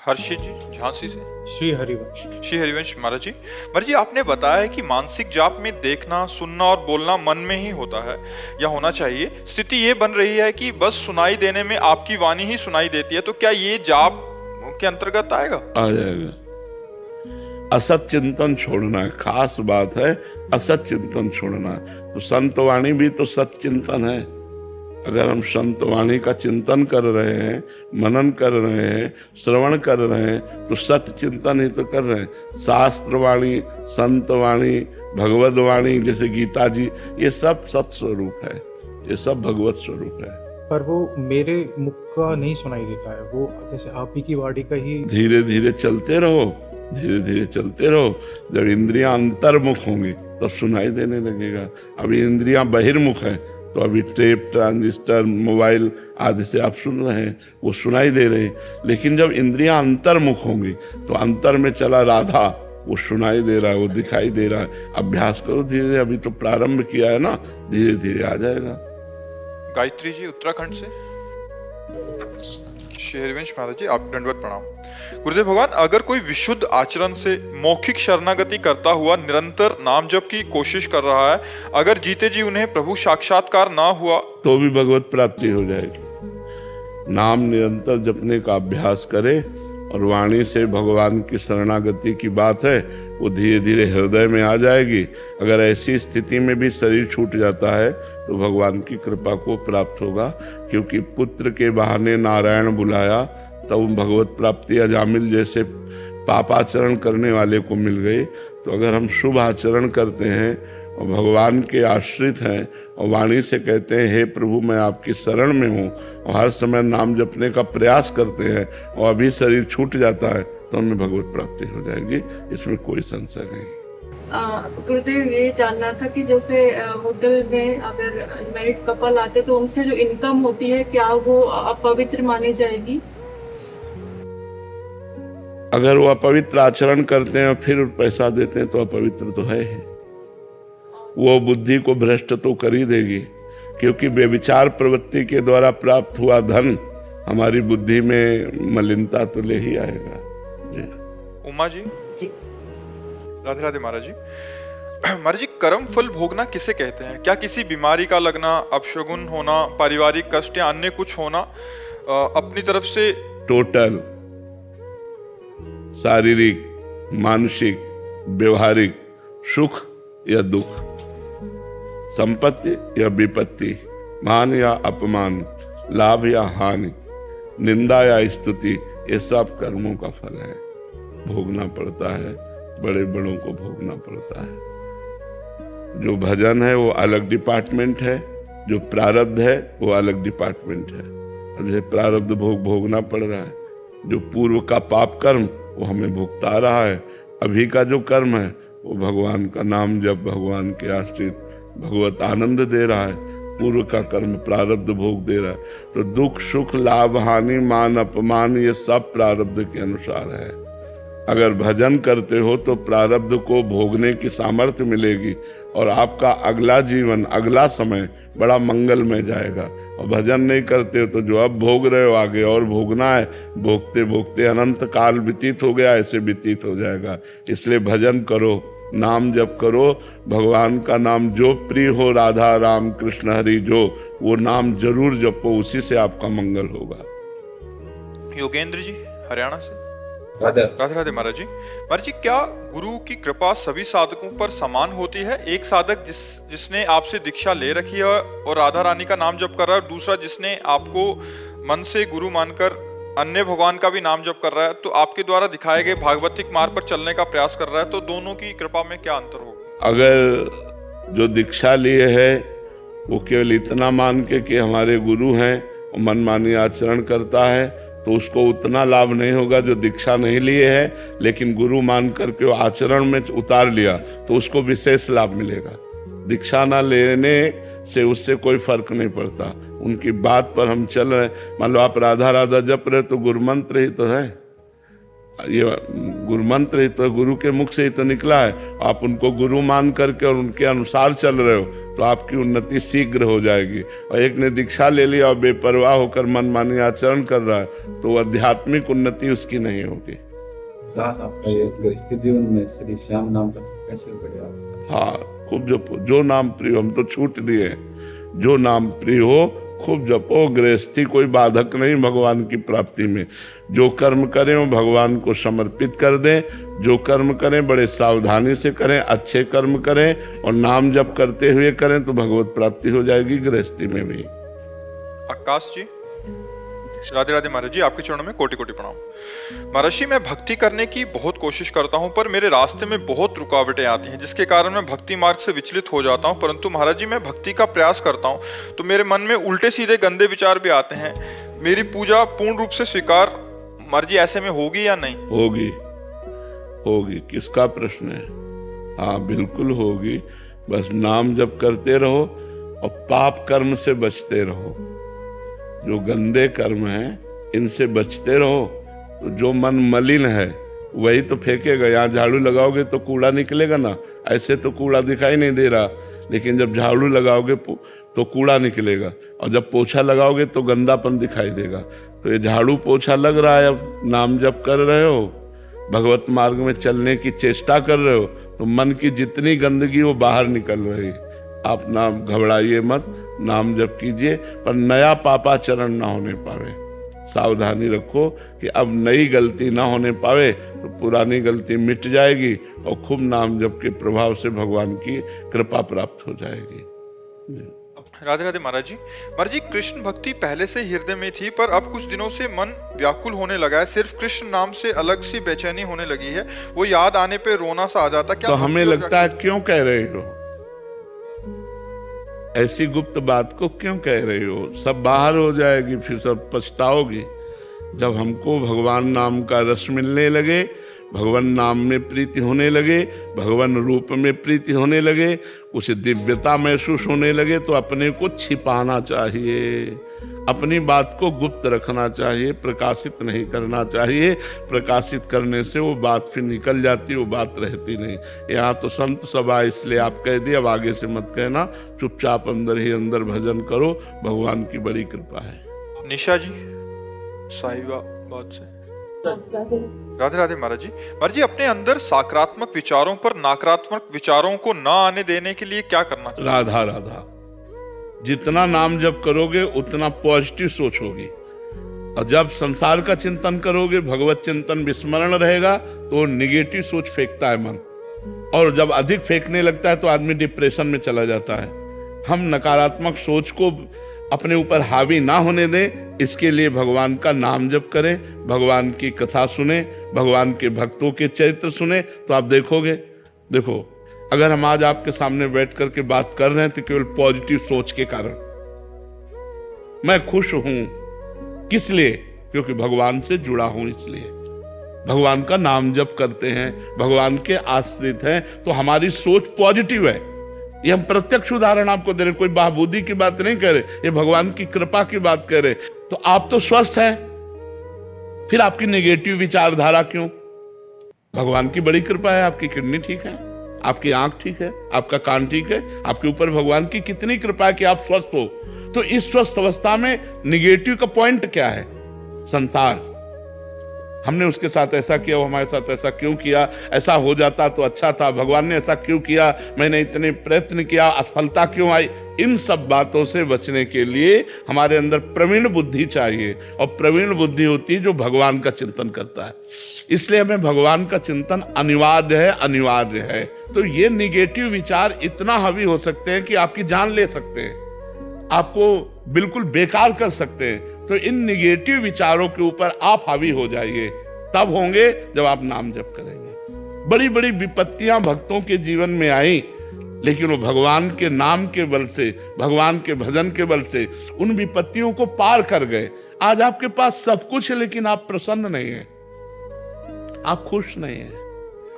हर्षित जी झांसी से। श्री हरिवंश। श्री हरिवंश महाराज जी। महाराज जी, आपने बताया है कि मानसिक जाप में देखना, सुनना और बोलना मन में ही होता है या होना चाहिए। स्थिति ये बन रही है कि बस सुनाई देने में आपकी वाणी ही सुनाई देती है, तो क्या ये जाप के अंतर्गत आएगा? आ जाएगा। असत चिंतन छोड़ना है, खास बात है। असत चिंतन छोड़ना है। तो संत वाणी भी तो सत चिंतन है। अगर हम संत वाणी का चिंतन कर रहे हैं, मनन कर रहे हैं, श्रवण कर रहे हैं, तो सत चिंतन ही तो कर रहे हैं। शास्त्र वाणी, संत वाणी, भगवत वाणी, जैसे गीता जी, ये सब सत स्वरूप है, ये सब भगवत स्वरूप है। पर वो मेरे मुख का नहीं सुनाई देता है, वो जैसे आप ही की वाणी का ही। धीरे धीरे चलते रहो, धीरे धीरे चलते रहो। जब इंद्रियां अंतर्मुख होंगी तो सुनाई देने लगेगा। अभी इंद्रियां बहिर्मुख हैं, तो अभी टेप, ट्रांजिस्टर, मोबाइल आदि से आप सुन रहे हैं, वो सुनाई दे रहे हैं। लेकिन जब इंद्रियां अंतर्मुख होंगी तो अंतर में चला राधा, वो सुनाई दे रहा है, वो दिखाई दे रहा है। अभ्यास करो धीरे धीरे, अभी तो प्रारंभ किया है ना, धीरे धीरे आ जाएगा। गायत्री जी उत्तराखंड से। श्री हरिवंश महाराज जी, आप दंडवत प्रणाम। गुरुदेव भगवान, अगर कोई विशुद्ध आचरण से मौखिक शरणागति करता हुआ निरंतर नाम जप की कोशिश कर रहा है, अगर जीते जी उन्हें प्रभु साक्षात्कार ना हुआ तो भी भगवत प्राप्ति हो जाएगी। नाम निरंतर जपने का अभ्यास करे और वाणी से भगवान की शरणागति की बात है, वो धीरे धीरे हृदय में आ जाएगी। अगर ऐसी स्थिति में भी शरीर छूट जाता है तो भगवान की कृपा को प्राप्त होगा, क्योंकि पुत्र के बहाने नारायण बुलाया, तब भगवत प्राप्ति अजामिल जैसे पापाचरण करने वाले को मिल गई। तो अगर हम शुभ आचरण करते हैं और भगवान के आश्रित हैं और वाणी से कहते हैं हे प्रभु मैं आपकी शरण में हूँ, और हर समय नाम जपने का प्रयास करते हैं और अभी शरीर छूट जाता है, तो हमें भगवत प्राप्ति हो जाएगी, इसमें कोई संशय नहीं। गुरुदेव, ये जानना था कि जैसे होटल में अगर मैरिड कपल आते तो उनसे जो इनकम होती है, क्या वो अपवित्र मानी जाएगी? अगर वो अपवित्र आचरण करते हैं और फिर पैसा देते हैं तो अपवित्र तो है ही। वो बुद्धि को भ्रष्ट तो कर ही देगी, क्योंकि बेविचार प्रवृत्ति के द्वारा प्राप्त हुआ धन हमारी बुद्धि में मलिनता तो ले ही आएगा। जी। उमा जी। जी। राधे राधे महाराज जी। महाराज जी, कर्म फल भोगना किसे कहते हैं? क्या किसी बीमारी का लगना, अपशगुन होना, पारिवारिक कष्ट या अन्य कुछ होना अपनी तरफ से? टोटल शारीरिक, मानसिक, व्यवहारिक, सुख या दुख, संपत्ति या विपत्ति, मान या अपमान, लाभ या हानि, निंदा या स्तुति, ये सब कर्मों का फल है। भोगना पड़ता है, बड़े बड़ों को भोगना पड़ता है। जो भजन है वो अलग डिपार्टमेंट है, जो प्रारब्ध है वो अलग डिपार्टमेंट है। अब जैसे प्रारब्ध भोगना पड़ रहा है, जो पूर्व का पाप कर्म वो हमें भुगता रहा है, अभी का जो कर्म है वो भगवान का नाम जब भगवान के आश्रित भगवत आनंद दे रहा है, पूर्व का कर्म प्रारब्ध भोग दे रहा है। तो दुख सुख, लाभ हानि, मान अपमान, ये सब प्रारब्ध के अनुसार है। अगर भजन करते हो तो प्रारब्ध को भोगने की सामर्थ्य मिलेगी और आपका अगला जीवन, अगला समय बड़ा मंगलमय जाएगा। और भजन नहीं करते हो तो जो अब भोग रहे हो आगे और भोगना है, भोगते भोगते अनंत काल व्यतीत हो गया, ऐसे व्यतीत हो जाएगा। इसलिए भजन करो, नाम जप करो, भगवान का नाम जो प्रिय हो, राधा राम कृष्ण हरि जो, वो नाम जरूर जपो, उसी से आपका मंगल होगा। योगेंद्र जी हरियाणा से। राधे राधे महाराज जी। महाराज जी, क्या गुरु की कृपा सभी साधकों पर समान होती है? एक साधक जिसने आपसे दीक्षा ले रखी है और राधा रानी का नाम जप कर रहा है, दूसरा जिसने आपको मन से गुरु मानकर अन्य भगवान का भी नाम जप कर रहा है, तो आपके द्वारा दिखाए गए भागवतिक मार्ग पर चलने का प्रयास कर रहा है, तो दोनों की कृपा में क्या अंतर होगा? अगर जो दीक्षा लिए है वो केवल इतना मान के कि हमारे गुरु हैं और मनमानी आचरण करता है, तो उसको उतना लाभ नहीं होगा। जो दीक्षा नहीं लिए है लेकिन गुरु मान करके वो आचरण में उतार लिया, तो उसको विशेष लाभ मिलेगा। दीक्षा ना लेने से उससे कोई फर्क नहीं पड़ता। उनकी बात पर हम चल रहे, मान लो आप राधा राधा जप रहे तो गुरु मंत्र ही तो है। ये गुरु मंत्र ही तो गुरु के मुख से ही तो निकला है। आप उनको गुरु मान करके और उनके अनुसार चल रहे हो तो आपकी उन्नति शीघ्र हो जाएगी। और एक ने दीक्षा ले लिया और बेपरवाह होकर मनमानी आचरण कर रहा है तो आध्यात्मिक उन्नति उसकी नहीं होगी। आपका ये गृहस्थ जीवन में श्री श्याम नाम का कैसे बढ़िया? हाँ, खूब जपो, जो नाम प्रिय हो, हम तो छूट दिए, जो नाम प्रिय हो खूब जपो। गृहस्थी कोई बाधक नहीं भगवान की प्राप्ति में। जो कर्म करें वो भगवान को समर्पित कर दें, जो कर्म करें बड़े सावधानी से करें, अच्छे कर्म करें और नाम जप करते हुए करें तो भगवत प्राप्ति हो जाएगी गृहस्थी में भी। आकाश जी, राधे राधे महाराज जी, आपके चरणों में कोटि कोटि प्रणाम। महाराज जी, मैं भक्ति करने की बहुत कोशिश करता हूं पर मेरे रास्ते में बहुत रुकावटें आती हैं जिसके कारण मैं भक्ति मार्ग से विचलित हो जाता हूं। परंतु महाराज जी, मैं भक्ति का प्रयास करता हूं तो मेरे मन में उल्टे सीधे गंदे विचार भी आते हैं। मेरी पूजा पूर्ण रूप से स्वीकार महाराज जी ऐसे में होगी या नहीं? होगी, होगी, किसका प्रश्न है? हाँ बिल्कुल होगी। बस नाम जप करते रहो और पाप कर्म से बचते रहो। जो गंदे कर्म हैं इनसे बचते रहो तो जो मन मलिन है वही तो फेंकेगा। यहाँ झाड़ू लगाओगे तो कूड़ा निकलेगा ना, ऐसे तो कूड़ा दिखाई नहीं दे रहा, लेकिन जब झाड़ू लगाओगे तो कूड़ा निकलेगा और जब पोछा लगाओगे तो गंदापन दिखाई देगा। तो ये झाड़ू पोछा लग रहा है, अब नाम जप कर रहे हो, भगवत मार्ग में चलने की चेष्टा कर रहे हो तो मन की जितनी गंदगी वो बाहर निकल रही। आप ना घबराइए मत, नाम जप कीजिए पर नया पापाचरण ना होने पावे। सावधानी रखो कि अब नई गलती ना होने पावे तो पुरानी गलती मिट जाएगी और खूब नाम जप के प्रभाव से भगवान की कृपा प्राप्त हो जाएगी। राधे राधे महाराज जी। महाराज जी, कृष्ण भक्ति पहले से हृदय में थी पर अब कुछ दिनों से मन व्याकुल होने लगा है। सिर्फ कृष्ण नाम से अलग सी बेचैनी होने लगी है, वो याद आने पे रोना सा आ जाता। क्या तो हमें लगता है क्यों कह रहे हो ऐसी गुप्त बात को, क्यों कह रहे हो? सब बाहर हो जाएगी, फिर सब पछताओगी। जब हमको भगवान नाम का रस मिलने लगे, भगवान नाम में प्रीति होने लगे, भगवान रूप में प्रीति होने लगे, कुछ दिव्यता महसूस होने लगे तो अपने को छिपाना चाहिए, अपनी बात को गुप्त रखना चाहिए, प्रकाशित नहीं करना चाहिए। प्रकाशित करने से वो बात फिर निकल जाती, वो बात रहती नहीं। यहाँ तो संत सभा इसलिए आप कह दिए, अब आगे से मत कहना, चुपचाप अंदर ही अंदर भजन करो, भगवान की बड़ी कृपा है। निशा जी साहिबाबाद से, राधे राधे महाराज जी। महाराज जी, अपने अंदर सकारात्मक विचारों पर नकारात्मक विचारों को न आने देने के लिए क्या करना चाहिए? राधा राधा, जितना नाम जप करोगे उतना पॉजिटिव सोच होगी और जब संसार का चिंतन करोगे, भगवत चिंतन विस्मरण रहेगा तो निगेटिव सोच फेंकता है मन, और जब अधिक फेंकने लगता है तो आदमी डिप्रेशन में चला जाता है। हम नकारात्मक सोच को अपने ऊपर हावी ना होने दें, इसके लिए भगवान का नाम जप करें, भगवान की कथा सुने, भगवान के भक्तों के चरित्र सुने तो आप देखोगे। देखो, अगर हम आज आपके सामने बैठ करके बात कर रहे हैं तो केवल पॉजिटिव सोच के कारण। मैं खुश हूं, किस लिए? क्योंकि भगवान से जुड़ा हूं, इसलिए भगवान का नाम जप करते हैं, भगवान के आश्रित हैं तो हमारी सोच पॉजिटिव है। ये हम प्रत्यक्ष उदाहरण आपको दे रहे, कोई बहाबूदी की बात नहीं कर रहे, ये भगवान की कृपा की बात कर रहे। तो आप तो स्वस्थ हैं, फिर आपकी नेगेटिव विचारधारा क्यों? भगवान की बड़ी कृपा है, आपकी किडनी ठीक है, आपकी आंख ठीक है, आपका कान ठीक है, आपके ऊपर भगवान की कितनी कृपा है कि आप स्वस्थ हो। तो इस स्वस्थ अवस्था में निगेटिव का पॉइंट क्या है? संसार, हमने उसके साथ ऐसा किया, वो हमारे साथ ऐसा क्यों किया, ऐसा हो जाता तो अच्छा था, भगवान ने ऐसा क्यों किया, मैंने इतने प्रयत्न किया, असफलता क्यों आई। इन सब बातों से बचने के लिए हमारे अंदर प्रवीण बुद्धि चाहिए, और प्रवीण बुद्धि होती है जो भगवान का चिंतन करता है। इसलिए हमें भगवान का चिंतन अनिवार्य है, अनिवार्य है। तो ये निगेटिव विचार इतना हावी हो सकते हैं कि आपकी जान ले सकते हैं, आपको बिल्कुल बेकार कर सकते हैं। तो इन निगेटिव विचारों के ऊपर आप हावी हो जाइए, तब होंगे जब आप नाम जप करेंगे। बड़ी बड़ी विपत्तियां भक्तों के जीवन में आई, लेकिन वो भगवान के नाम के बल से, भगवान के भजन के बल से उन विपत्तियों को पार कर गए। आज आपके पास सब कुछ है लेकिन आप प्रसन्न नहीं हैं, आप खुश नहीं हैं,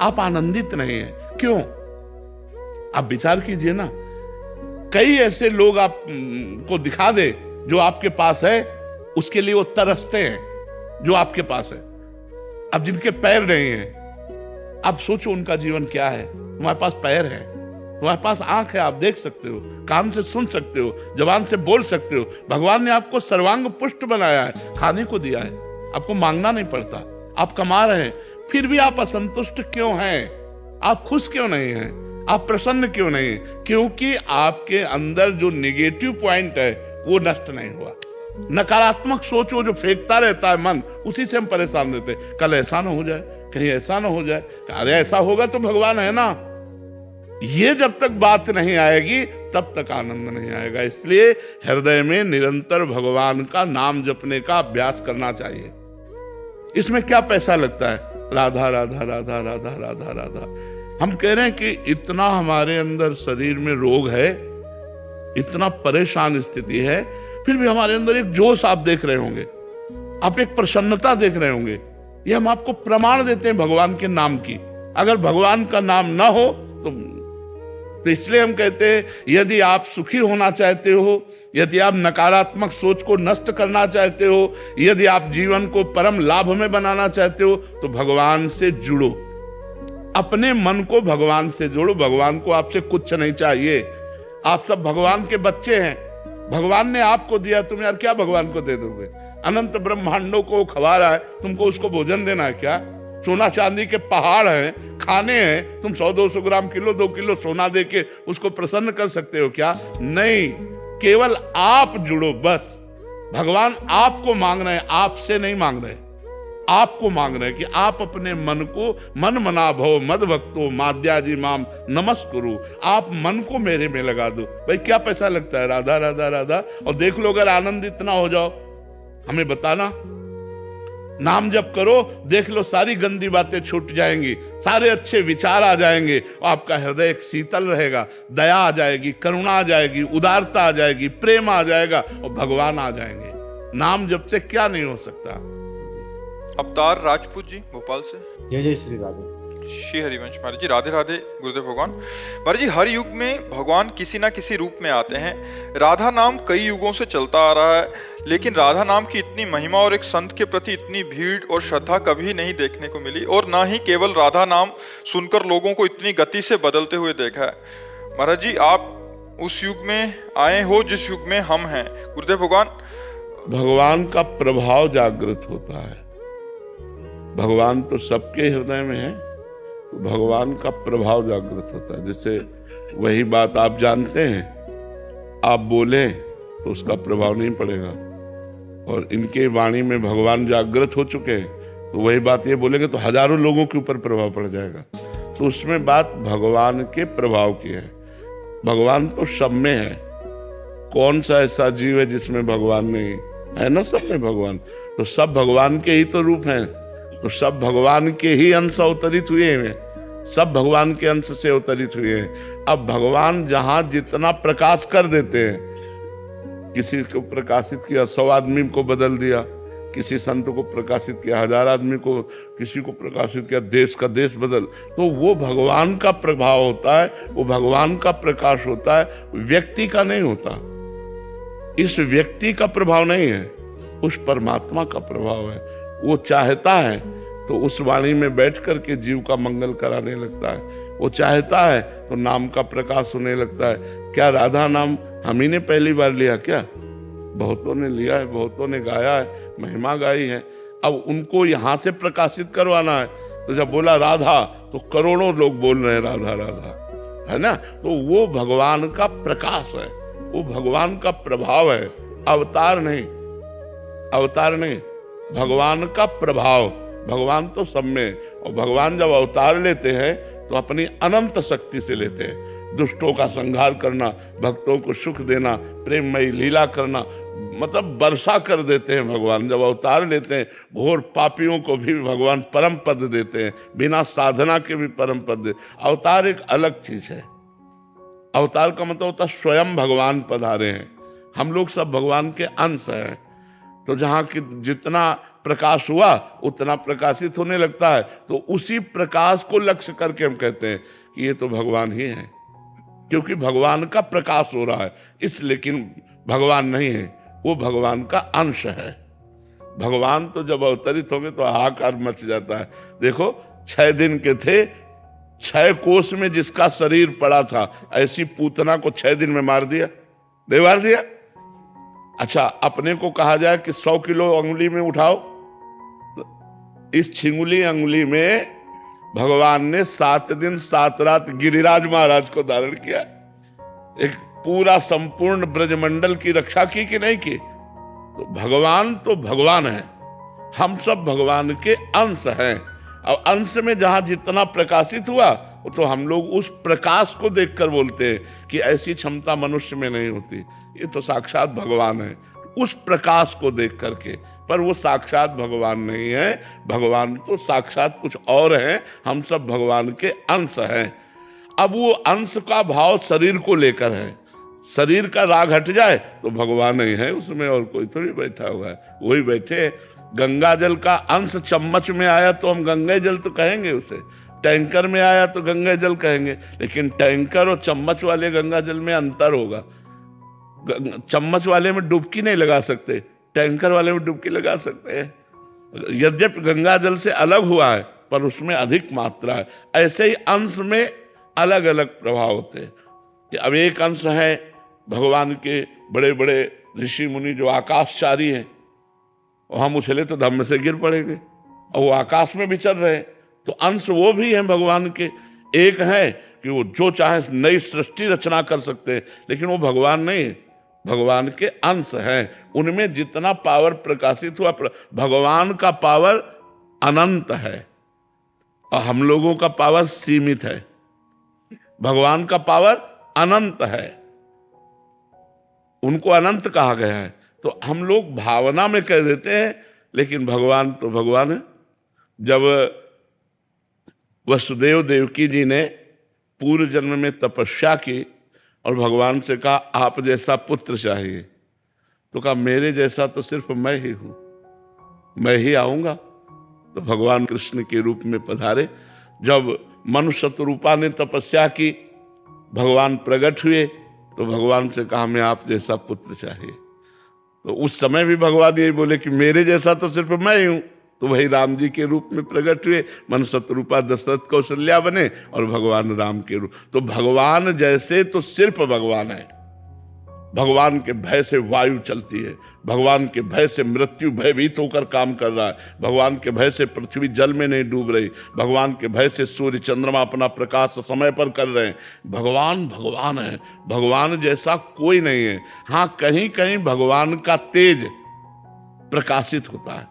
आप आनंदित नहीं हैं। क्यों? आप विचार कीजिए ना, कई ऐसे लोग आप को दिखा दे जो आपके पास है, उसके लिए वो तरसते हैं जो आपके पास है। अब जिनके पैर नहीं हैं, आप सोचो उनका जीवन क्या है। तुम्हारे पास पैर है, तुम्हारे पास आंख है, आप देख सकते हो, कान से सुन सकते हो, जबान से बोल सकते हो। भगवान ने आपको सर्वांग पुष्ट बनाया है, खाने को दिया है, आपको मांगना नहीं पड़ता, आप कमा रहे हैं, फिर भी आप असंतुष्ट क्यों हैं? आप खुश क्यों नहीं हैं? आप प्रसन्न क्यों नहीं? क्योंकि आपके अंदर जो नेगेटिव पॉइंट है वो नष्ट नहीं हुआ। नकारात्मक सोच वो जो फेंकता रहता है मन, उसी से हम परेशान रहते हैं। कल ऐसा ना हो जाए, कहीं ऐसा ना हो जाए, अरे ऐसा होगा तो भगवान है ना। ये जब तक बात नहीं आएगी तब तक आनंद नहीं आएगा। इसलिए हृदय में निरंतर भगवान का नाम जपने का अभ्यास करना चाहिए। इसमें क्या पैसा लगता है? राधा राधा राधा राधा राधा राधा। हम कह रहे हैं कि इतना हमारे अंदर शरीर में रोग है, इतना परेशान स्थिति है, फिर भी हमारे अंदर एक जोश आप देख रहे होंगे, आप एक प्रसन्नता देख रहे होंगे। ये हम आपको प्रमाण देते हैं भगवान के नाम की। अगर भगवान का नाम ना हो तो इसलिए हम कहते हैं यदि आप सुखी होना चाहते हो, यदि आप नकारात्मक सोच को नष्ट करना चाहते हो, यदि आप जीवन को परम लाभ में बनाना चाहते हो, तो भगवान से जुड़ो, अपने मन को भगवान से जोड़ो। भगवान को आपसे कुछ नहीं चाहिए, आप सब भगवान के बच्चे हैं। भगवान ने आपको दिया, तुम यार क्या भगवान को दे दोगे? अनंत ब्रह्मांडों को खवा रहा है, तुमको उसको भोजन देना है क्या? सोना चांदी के पहाड़ हैं, खाने हैं, तुम 100-200 ग्राम, किलो 2 किलो सोना दे के उसको प्रसन्न कर सकते हो क्या? नहीं, केवल आप जुड़ो बस। भगवान आपको मांग रहे हैं, आपसे नहीं मांग रहे, आपको मांग रहे हैं कि आप अपने मन को मन मना भव मद भक्तो माद्याजी माम नमस्कुरु। आप मन को मेरे में लगा दो। भाई क्या पैसा लगता है? राधा राधा राधा, और देख लो अगर आनंद इतना हो जाओ, हमें बताना। नाम जप करो, देख लो सारी गंदी बातें छूट जाएंगी, सारे अच्छे विचार आ जाएंगे, और आपका हृदय एक शीतल रहेगा, दया आ जाएगी, करुणा आ जाएगी, उदारता आ जाएगी, प्रेम आ जाएगा, और भगवान आ जाएंगे। नाम जप से क्या नहीं हो सकता। अवतार राजपूत जी भोपाल से। जय जय श्री राधे। श्री हरिवंश महाराज जी, राधे राधे गुरुदेव भगवान। महाराज जी, हर युग में भगवान किसी ना किसी रूप में आते हैं। राधा नाम कई युगों से चलता आ रहा है, लेकिन राधा नाम की इतनी महिमा और एक संत के प्रति इतनी भीड़ और श्रद्धा कभी नहीं देखने को मिली, और ना ही केवल राधा नाम सुनकर लोगों को इतनी गति से बदलते हुए देखा है। महाराज जी, आप उस युग में आए हो जिस युग में हम हैं। गुरुदेव भगवान, भगवान का प्रभाव जागृत होता है। भगवान तो सबके हृदय में है, भगवान का प्रभाव जागृत होता है। जैसे वही बात आप जानते हैं, आप बोले तो उसका प्रभाव नहीं पड़ेगा, और इनके वाणी में भगवान जागृत हो चुके हैं, तो वही बात ये बोलेंगे तो हजारों लोगों के ऊपर प्रभाव पड़ जाएगा। तो उसमें बात भगवान के प्रभाव की है। भगवान तो सब में है, कौन सा ऐसा जीव है जिसमें भगवान नहीं है? ना सब में भगवान, तो सब भगवान के ही तो रूप हैं, तो सब भगवान के ही अंश अवतरित हुए हैं, सब भगवान के अंश से अवतरित हुए हैं। अब भगवान जहां जितना प्रकाश कर देते हैं, किसी को प्रकाशित किया 100 आदमी को बदल दिया, किसी संत को प्रकाशित किया 1000 आदमी को, किसी को प्रकाशित किया देश का देश बदल, तो वो भगवान का प्रभाव होता है, वो भगवान का प्रकाश होता है, व्यक्ति का नहीं होता। इस व्यक्ति का प्रभाव नहीं है, उस परमात्मा का प्रभाव है। वो चाहता है तो उस वाणी में बैठ करके जीव का मंगल कराने लगता है, वो चाहता है तो नाम का प्रकाश होने लगता है। क्या राधा नाम हम ही ने पहली बार लिया क्या? बहुतों ने लिया है, बहुतों ने गाया है, महिमा गाई है। अब उनको यहाँ से प्रकाशित करवाना है, तो जब बोला राधा तो करोड़ों लोग बोल रहे हैं राधा राधा, है ना? तो वो भगवान का प्रकाश है, वो भगवान का प्रभाव है, अवतार नहीं, अवतार नहीं, भगवान का प्रभाव। भगवान तो सब में, और भगवान जब अवतार लेते हैं तो अपनी अनंत शक्ति से लेते हैं। दुष्टों का संहार करना, भक्तों को सुख देना, प्रेममयी लीला करना, मतलब वर्षा कर देते हैं भगवान जब अवतार लेते हैं। घोर पापियों को भी भगवान परम पद देते हैं, बिना साधना के भी परम पद देते। अवतार एक अलग चीज है। अवतार का मतलब होता है स्वयं भगवान पधारे हैं। हम लोग सब भगवान के अंश हैं, तो जहाँ की जितना प्रकाश हुआ उतना प्रकाशित होने लगता है, तो उसी प्रकाश को लक्ष्य करके हम कहते हैं कि ये तो भगवान ही है, क्योंकि भगवान का प्रकाश हो रहा है। इस लेकिन भगवान नहीं है, वो भगवान का अंश है। भगवान तो जब अवतरित होंगे तो हाहाकार मच जाता है। देखो 6 दिन के थे, 6 कोस में जिसका शरीर पड़ा था, ऐसी पूतना को 6 दिन में मार दिया, नहीं मार दिया? अच्छा, अपने को कहा जाए कि 100 किलो अंगुली में उठाओ, इस छिंगुली अंगुली में भगवान ने 7 दिन 7 रात गिरिराज महाराज को धारण किया, एक पूरा संपूर्ण ब्रजमंडल की रक्षा की कि नहीं की? तो भगवान है, हम सब भगवान के अंश हैं। अब अंश में जहां जितना प्रकाशित हुआ तो हम लोग उस प्रकाश को देखकर बोलते हैं कि ऐसी क्षमता मनुष्य में नहीं होती, ये तो साक्षात भगवान है, उस प्रकाश को देख करके। पर वो साक्षात भगवान नहीं है, भगवान तो साक्षात कुछ और है, हम सब भगवान के अंश हैं। अब वो अंश का भाव शरीर को लेकर है, शरीर का राग हट जाए तो भगवान ही है उसमें, और कोई थोड़ी बैठा हुआ है, वही बैठे। गंगा जल का अंश चम्मच में आया तो हम गंगा जल तो कहेंगे उसे, टैंकर में आया तो गंगा जल कहेंगे, लेकिन टैंकर और चम्मच वाले गंगा जल में अंतर होगा। चम्मच वाले में डुबकी नहीं लगा सकते, टैंकर वाले में डुबकी लगा सकते हैं। यद्यपि गंगा जल से अलग हुआ है पर उसमें अधिक मात्रा है। ऐसे ही अंश में अलग अलग प्रभाव होते हैं। कि अब एक अंश है भगवान के बड़े बड़े ऋषि मुनि जो आकाशचारी हैं, और हम उछले तो धम्म से गिर पड़ेंगे, और वो आकाश में भी चल रहे हैं, तो अंश वो भी हैं भगवान के। एक है कि वो जो चाहे नई सृष्टि रचना कर सकते हैं, लेकिन वो भगवान नहीं है, भगवान के अंश हैं। उनमें जितना पावर प्रकाशित हुआ, भगवान का पावर अनंत है और हम लोगों का पावर सीमित है। भगवान का पावर अनंत है, उनको अनंत कहा गया है, तो हम लोग भावना में कह देते हैं, लेकिन भगवान तो भगवान है। जब वसुदेव देवकी जी ने पूर्व जन्म में तपस्या की और भगवान से कहा आप जैसा पुत्र चाहिए, तो कहा मेरे जैसा तो सिर्फ मैं ही हूं, मैं ही आऊंगा। तो भगवान कृष्ण के रूप में पधारे। जब मनुष्य रूपा ने तपस्या की, भगवान प्रकट हुए, तो भगवान से कहा हमें आप जैसा पुत्र चाहिए। तो उस समय भी भगवान यही बोले कि मेरे जैसा तो सिर्फ मैं ही हूं। तो वही राम जी के रूप में प्रकट हुए, मनुष्य रूपा दशरथ कौशल्या बने और भगवान राम के रूप। तो भगवान जैसे तो सिर्फ भगवान है। भगवान के भय से वायु चलती है, भगवान के भय से मृत्यु भयभीत होकर काम कर रहा है, भगवान के भय से पृथ्वी जल में नहीं डूब रही, भगवान के भय से सूर्य चंद्रमा अपना प्रकाश समय पर कर रहे हैं। भगवान भगवान है, भगवान जैसा कोई नहीं है। हाँ, कहीं कहीं भगवान का तेज प्रकाशित होता है,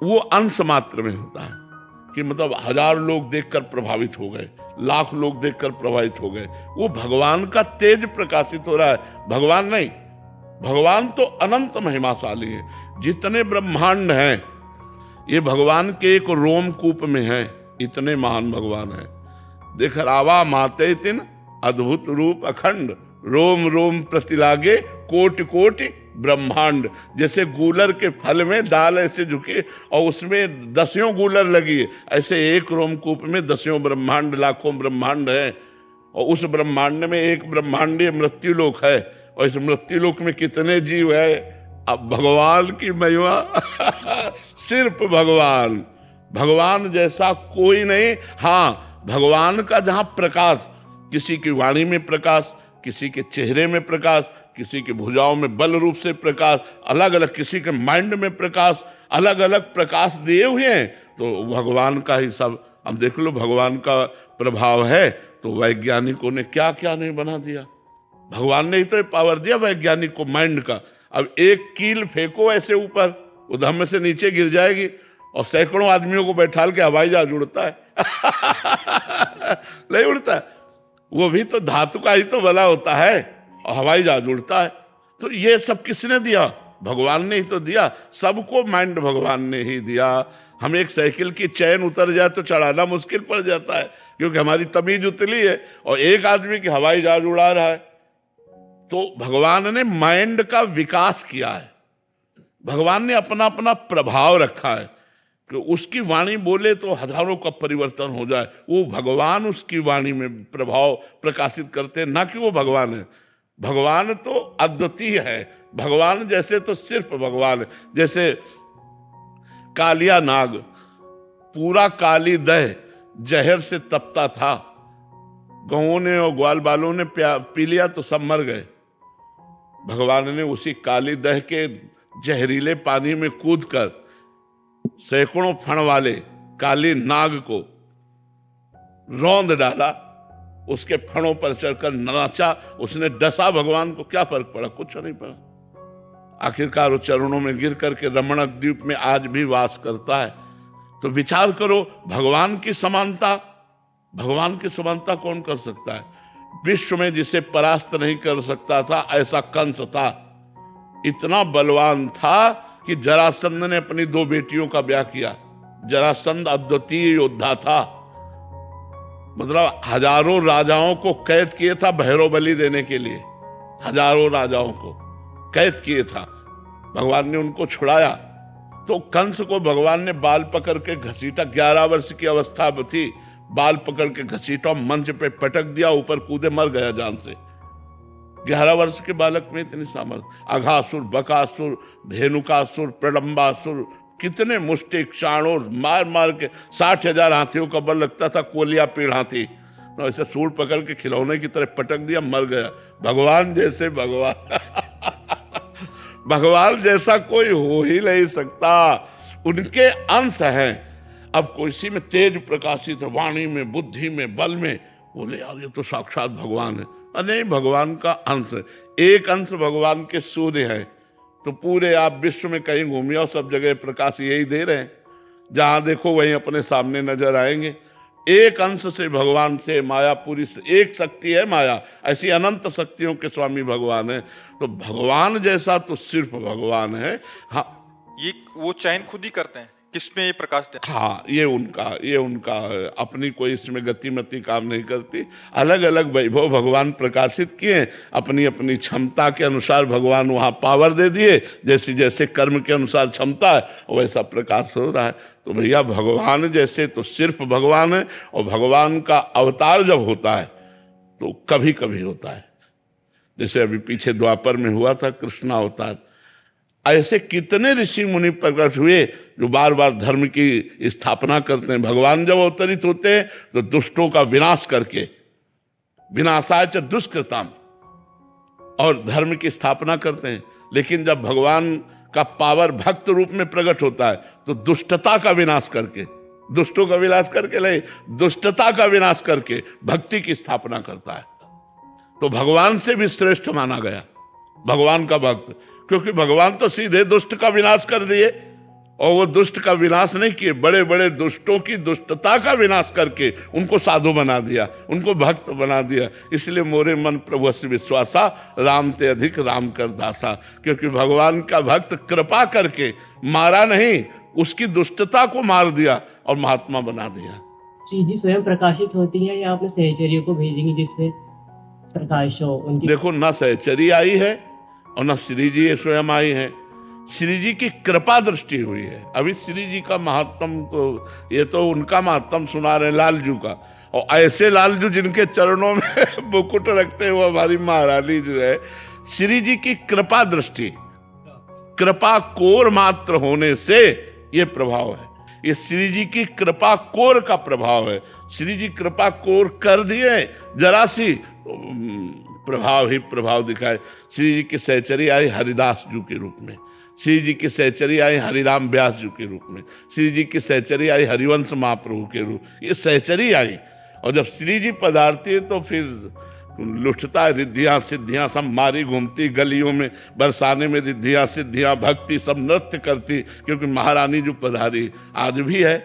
वो अंश मात्र में होता है कि मतलब 1000 लोग देखकर प्रभावित हो गए, लाख लोग देखकर प्रभावित हो गए, वो भगवान का तेज प्रकाशित हो रहा है, भगवान नहीं। भगवान तो अनंत महिमाशाली है। जितने ब्रह्मांड हैं ये भगवान के एक रोमकूप में है, इतने महान भगवान है। देख रावा माते तिन अद्भुत रूप अखंड, रोम रोम प्रतिलागे कोटि कोटि ब्रह्मांड। जैसे गूलर के फल में दाल ऐसे झुके और उसमें 10 गूलर लगी है, ऐसे एक रोमकूप में 10 ब्रह्मांड, लाखों ब्रह्मांड है। और उस ब्रह्मांड में एक ब्रह्मांडीय मृत्युलोक है, और इस मृत्युलोक में कितने जीव है। अब भगवान की महिमा सिर्फ भगवान, भगवान जैसा कोई नहीं। हाँ, भगवान का जहां प्रकाश, किसी की वाणी में प्रकाश, किसी के चेहरे में प्रकाश, किसी की भुजाओं में बल रूप से प्रकाश, अलग अलग, किसी के माइंड में प्रकाश, अलग अलग प्रकाश दिए हुए हैं। तो भगवान का ही सब। अब देख लो, भगवान का प्रभाव है तो वैज्ञानिकों ने क्या क्या नहीं बना दिया। भगवान ने ही तो पावर दिया वैज्ञानिक को माइंड का। अब एक कील फेंको ऐसे ऊपर, वो धम्म से नीचे गिर जाएगी और सैकड़ों आदमियों को बैठाल के हवाई जहाज उड़ता है नहीं उड़ता, वो भी तो धातु का ही तो बना होता है और हवाई जहाज उड़ता है। तो ये सब किसने दिया? भगवान ने ही तो दिया। सबको माइंड भगवान ने ही दिया। हम एक साइकिल की चैन उतर जाए तो चढ़ाना मुश्किल पड़ जाता है, क्योंकि हमारी तमीज उतली है, और एक आदमी की हवाई जहाज उड़ा रहा है। तो भगवान ने माइंड का विकास किया है, भगवान ने अपना अपना प्रभाव रखा है कि उसकी वाणी बोले तो हजारों का परिवर्तन हो जाए। वो भगवान उसकी वाणी में प्रभाव प्रकाशित करते हैं, ना कि वो भगवान है। भगवान तो अद्वितीय है, भगवान जैसे तो सिर्फ भगवान है। जैसे कालिया नाग, पूरा काली दह जहर से तपता था। गौओं ने और ग्वाल बालों ने पी लिया तो सब मर गए। भगवान ने उसी काली दह के जहरीले पानी में कूदकर सैकड़ों फण वाले काली नाग को रौंद डाला, उसके फणों पर चढ़कर नाचा। उसने डसा भगवान को, क्या फर्क पड़ा? कुछ नहीं पड़ा। आखिरकार वो चरणों में गिर करके रमणक द्वीप में आज भी वास करता है। तो विचार करो, भगवान की समानता कौन कर सकता है? विश्व में जिसे परास्त नहीं कर सकता था ऐसा कंस था। इतना बलवान था कि जरासंध ने अपनी 2 बेटियों का ब्याह किया। जरासंध अद्वितीय योद्धा था, मतलब हजारों राजाओं को कैद किए था भैरव बलि देने के लिए। हजारों राजाओं को कैद किए था, भगवान ने उनको छुड़ाया। तो कंस को भगवान ने बाल पकड़ के घसीटा। 11 वर्ष की अवस्था थी, बाल पकड़ के घसीटा, मंच पे पटक दिया, ऊपर कूदे, मर गया जान से। 11 वर्ष के बालक में इतनी सामर्थ्य। अघासुर, बकासुर, धेनुकासुर, प्रलंबासुर, कितने मुष्टिक शाणोर मार मार के 60,000 हाथियों का बल लगता था। कोलिया पीड़ हाथी, तो ऐसे सूर पकड़ के खिलौने की तरह पटक दिया, मर गया। भगवान जैसे भगवान जैसा कोई हो ही नहीं सकता। उनके अंश हैं। अब किसी में तेज प्रकाशित, वाणी में, बुद्धि में, बल में, बोले यार ये तो साक्षात भगवान है। नहीं, भगवान का अंश है। एक अंश भगवान के सूर्य है। तो पूरे आप विश्व में कहीं घूमिए और सब जगह प्रकाश यही दे रहे हैं। जहां देखो वहीं अपने सामने नजर आएंगे। एक अंश से भगवान से माया पूरी एक शक्ति है माया, ऐसी अनंत शक्तियों के स्वामी भगवान है। तो भगवान जैसा तो सिर्फ भगवान है। हाँ, ये वो चयन खुद ही करते हैं किसमें ये प्रकाश दें। हाँ, ये उनका अपनी कोई इसमें गतिमति काम नहीं करती। अलग अलग वैभव भगवान प्रकाशित किए, अपनी अपनी क्षमता के अनुसार भगवान वहाँ पावर दे दिए। जैसे जैसे कर्म के अनुसार क्षमता है वैसा प्रकाश हो रहा है। तो भैया भगवान जैसे तो सिर्फ भगवान है। और भगवान का अवतार जब होता है तो कभी कभी होता है, जैसे अभी पीछे द्वापर में हुआ था कृष्ण अवतार। ऐसे कितने ऋषि मुनि प्रकट हुए जो बार बार धर्म की स्थापना करते हैं। भगवान जब अवतरित होते हैं तो दुष्टों का विनाश करके, विनाशाय च दुष्कृताम, और धर्म की स्थापना करते हैं। लेकिन जब भगवान का पावर भक्त रूप में प्रकट होता है तो दुष्टता का विनाश करके, दुष्टों का विनाश करके नहीं, दुष्टता का विनाश करके भक्ति की स्थापना करता है। तो भगवान से भी श्रेष्ठ माना गया भगवान का भक्त, क्योंकि भगवान तो सीधे दुष्ट का विनाश कर दिए। और वो दुष्ट का विनाश नहीं किए, बड़े बड़े दुष्टों की दुष्टता का विनाश करके उनको साधु बना दिया, उनको भक्त बना दिया। इसलिए मोरे मन प्रभु से विश्वासा, राम ते अधिक राम कर दासा। क्योंकि भगवान का भक्त कृपा करके मारा नहीं, उसकी दुष्टता को मार दिया और महात्मा बना दिया। श्री जी स्वयं प्रकाशित होती है या आपने सहचर्यों को भेजेंगे जिससे प्रकाश हो उनकी? देखो, ना सहचरी आई है और ना श्री जी स्वयं आई है। श्री जी की कृपा दृष्टि हुई है। अभी श्री जी का महात्म तो ये तो उनका महात्म सुना रहे लालजू का। और ऐसे लालजू जिनके चरणों में मुकुट रखते हुए हमारी महारानी जो है। श्री जी की कृपा दृष्टि, कृपा कोर मात्र होने से ये प्रभाव है। ये श्री जी की कृपा कोर का प्रभाव है। श्री जी कृपा कोर कर दिए, जरा सी प्रभाव ही प्रभाव दिखाए। श्री जी की सहचरी आई हरिदास जी के रूप में, श्री जी की सहचरी आई हरिराम व्यास जी के रूप में, श्री जी की सहचरी आई हरिवंश महाप्रभु के रूप, ये सहचरी आई। और जब श्री जी पधारती है तो फिर लुटता रिद्धियां सिद्धियां सब मारी घूमती गलियों में, बरसाने में रिद्धियां सिद्धियां, भक्ति सब नृत्य करती। क्योंकि महारानी जो पधारी आज भी है,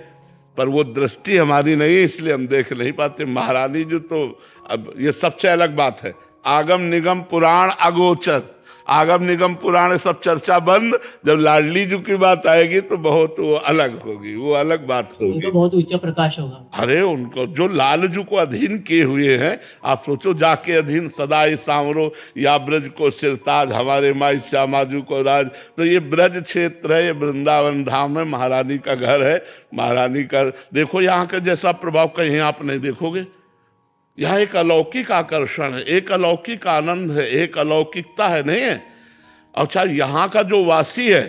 पर वो दृष्टि हमारी नहीं है, इसलिए हम देख नहीं पाते। महारानी जो तो अब ये सबसे अलग बात है। आगम निगम पुराण अगोचर, आगम निगम पुराण सब चर्चा बंद। जब लाडली जी की बात आएगी तो बहुत वो अलग होगी, वो अलग बात होगी, तो बहुत ऊंचा प्रकाश होगा। अरे उनको जो लालजू को अधीन किए हुए हैं, आप सोचो, जाके अधीन सदाई सांवरो या ब्रज को सिरताज, हमारे माई श्यामाजू को राज। तो ये ब्रज क्षेत्र है, ये वृंदावन धाम है, महारानी का घर है। महारानी का देखो, यहाँ का जैसा प्रभाव कहीं आप नहीं देखोगे। यहाँ एक अलौकिक आकर्षण है, एक अलौकिक आनंद है, एक अलौकिकता है, नहीं है। अच्छा, यहाँ का जो वासी है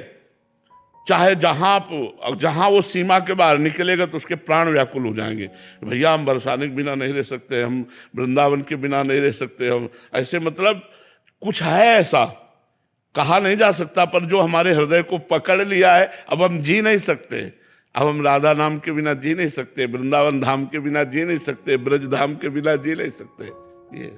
चाहे जहां वो सीमा के बाहर निकलेगा तो उसके प्राण व्याकुल हो जाएंगे। भैया हम बरसाने के बिना नहीं रह सकते, हम वृंदावन के बिना नहीं रह सकते, हम ऐसे, मतलब कुछ है ऐसा, कहा नहीं जा सकता, पर जो हमारे हृदय को पकड़ लिया है, अब हम जी नहीं सकते। अब हम राधा नाम के बिना जी नहीं सकते, वृंदावन धाम के बिना जी नहीं सकते, ब्रज धाम के बिना जी नहीं सकते। ये